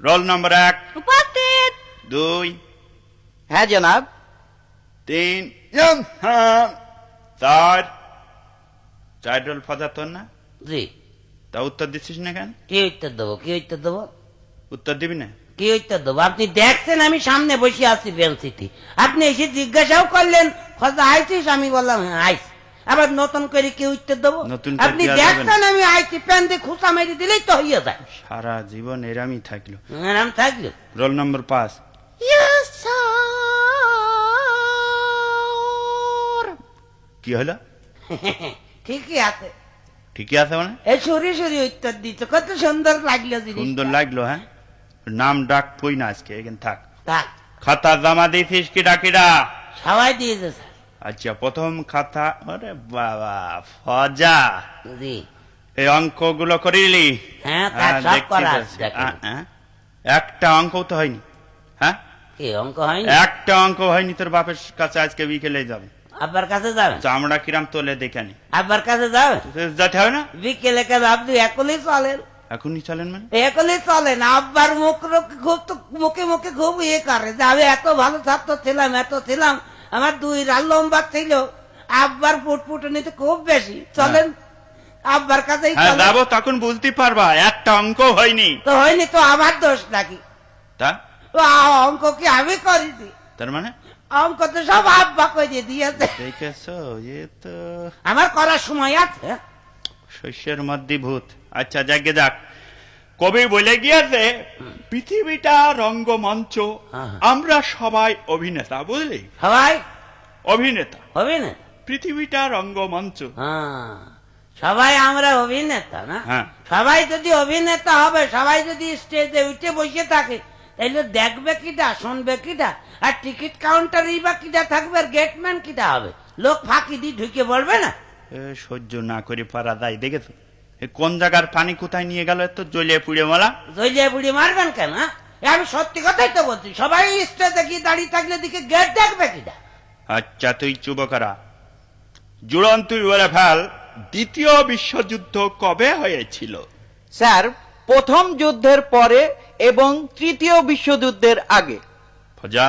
Roll number 1 উপস্থিত। 2 হ্যাঁ জনাব। 3 4 4 রোল ফজা তোর না? জি। তা উত্তর দিচ্ছিস না কেন? কি উত্তর দেবো, কি উত্তর দেবো, উত্তর দিবি না? কি উত্তর দেবো? আপনি দেখছেন আমি সামনে বসে আছি বেঞ্চিতে, আপনি এসে জিজ্ঞাসাও করলেন ফজা আইছিস, আমি বললাম হ্যাঁ আইছি। আবার নতুন করে কি উত্তর দেবো? নতুন করে আপনি কি আর দেবেন? দেখছেন আমি আইছি, প্যান দিয়ে খুঁচা মেরে দিলেই তো হইয়া যায়। সারা জীবন এরামই থাকলো। আরাম থাকলো। Roll number 5 yes sir. কি হলো? ঠিকই আছে। ঠিকই আছে মানে? এই সরি সরি উত্তর দিচ্ছ, কত সুন্দর লাগলো জিনিস। সুন্দর লাগলো। হ্যাঁ, নাম ডাক কই না আজকে, এখানে থাক। থাক। খাতা জমা দিয়েছিস কিডা কিডা? সবাই দিয়েছে স্যার। আচ্ছা, প্রথম খাতা। আরে বাবা ফজা, জি। এই অঙ্কগুলো করিলি? হ্যাঁ তা সব দেখছি করা তো। আছে, দেখেন। একটা অঙ্ক তো হয়নি। হ্যাঁ, কি অঙ্ক হয়নি? একটা অঙ্ক হয়নি। তোর বাপের কাছে আজকে বিকেলে যাবে। আব্বার কাছে যাবেন? চামড়া কিরাম তোলে দেখে নি। আব্বার কাছে যাবেন? যেতে হবে না? বিকেলে কাজ আপনি একলেই চলেন? এখনই চলেন মানে? একলেই চলেন। আব্বার মুখ খুব তো মুখে মুখে খুব ইয়ে করে যে আমি এত ভালো ছাত্র ছিলাম, এত ছিলাম, আমার 2 রাত লম্বা ছিল। আব্বার ফুটফুটনিতে খুব বেশি। চলেন আব্বার কাছেই হ্যাঁ চলেন। যাবো, তখন বুঝতে পারবা একটা অঙ্ক হয়নি। তো হয়নি তো আমার দোষ নাকি? তা ও, অঙ্ক কি আমি করিনি? তার মানে অঙ্ক তো সব আব্বা করে দিয়েছে। দেখেছো, এ তো আমার করার সময় আছে। শস্যের মধ্যে ভূত। আচ্ছা যাকে যাক, কবি বলে গিয়েছে পৃথিবীটা রঙ্গমঞ্চ, হ্যাঁ। আমরা সবাই অভিনেতা। বুঝলি? সবাই অভিনেতা। হবে না? পৃথিবীটা রঙ্গমঞ্চ। হ্যাঁ, সবাই আমরা অভিনেতা না? হ্যাঁ। সবাই যদি অভিনেতা হবে, সবাই যদি স্টেজে উঠে বসে থাকে, তাহলে দেখবে কিটা, শুনবে কিটা, আর টিকিট কাউন্টারই বা কিটা থাকবে, আর গেটম্যান কিটা হবে? লোক ফাঁকি দিয়ে ঢুকে পড়বে না? এ সহ্য না করে পারা যায়। দেখেছো এ কোন জায়গার পানি কোথায় নিয়ে গেল? এত জ্বলিয়ে পুড়ে মালা। জলিয়া বুড়ি মারবেন কেন? হ্যাঁ? এ আমি সত্যি কথাই তো বলছি, সবাই স্টেজে গিয়ে দাঁড়িয়ে থাকলে দিকে গেট দেখবে কিটা? আচ্ছা তুই চুপ করা। জুড়ন তুই বলে ফেল, দ্বিতীয় বিশ্বযুদ্ধ কবে হয়েছিল? স্যার, প্রথম যুদ্ধের পরে এবং তৃতীয় বিশ্বযুদ্ধের আগে। ফজা,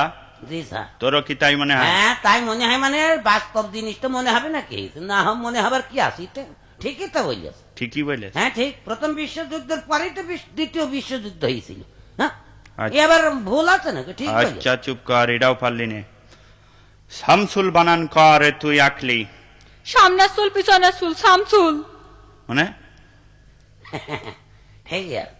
জি স্যার। তোরও কি তাই মনে হয়? হ্যাঁ তাই মনে হয়। মানে বাস্তব জিনিস তো মনে হবে নাকি? না মনে হবার কি আসিতে? ঠিকই তো বলছিস। ঠিকই বলে। হ্যাঁ ঠিক, প্রথম বিশ্বযুদ্ধের পরেই তো দ্বিতীয় বিশ্বযুদ্ধ হয়েছিল। হ্যাঁ, আচ্ছা। এবার ভুল আছে নাকি? ঠিক বলছিস। আচ্ছা চুপ কর, এটাও পারলি নে। শামসুল বানান কর তুই আঁকলি। সামনের চুল পিছনের চুল, শামসুল। মানে ঠিক আছে।